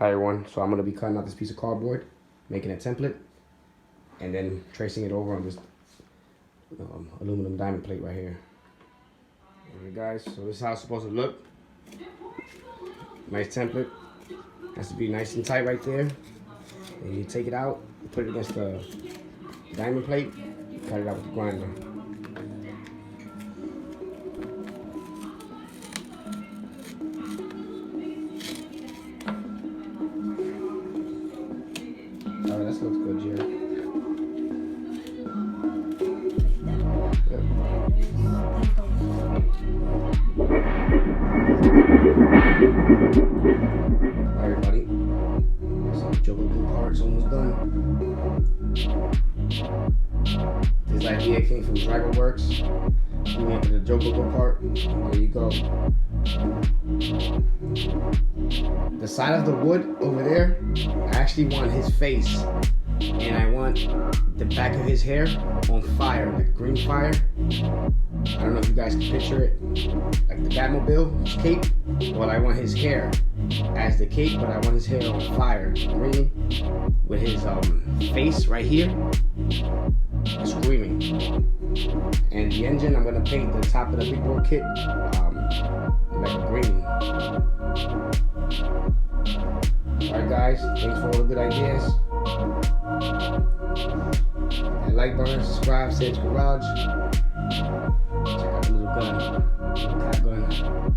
Hi everyone, so I'm going to be cutting out this piece of cardboard, making a template, and then tracing it over on this aluminum diamond plate right here. Alright guys, so this is how it's supposed to look. Nice template. Has to be nice and tight right there. And you take it out, put it against the diamond plate, cut it out with the grinder. Alright, that looks good, Jerry. Alright, buddy. So, gokart's almost done. This idea came from Works. We wanted a gokart. There you go. The side of the wood over there, I actually want his face, and I want the back of his hair on fire, like green fire. I don't know if you guys can picture it, like the Batmobile cape. Well, I want his hair as the cape, but I want his hair on fire, green, with his face right here, screaming. And the engine, I'm gonna paint the top of the big board kit like green. Alright guys, thanks for all the good ideas. And like button, subscribe, Sage Garage. Check out the little gun, cat gun.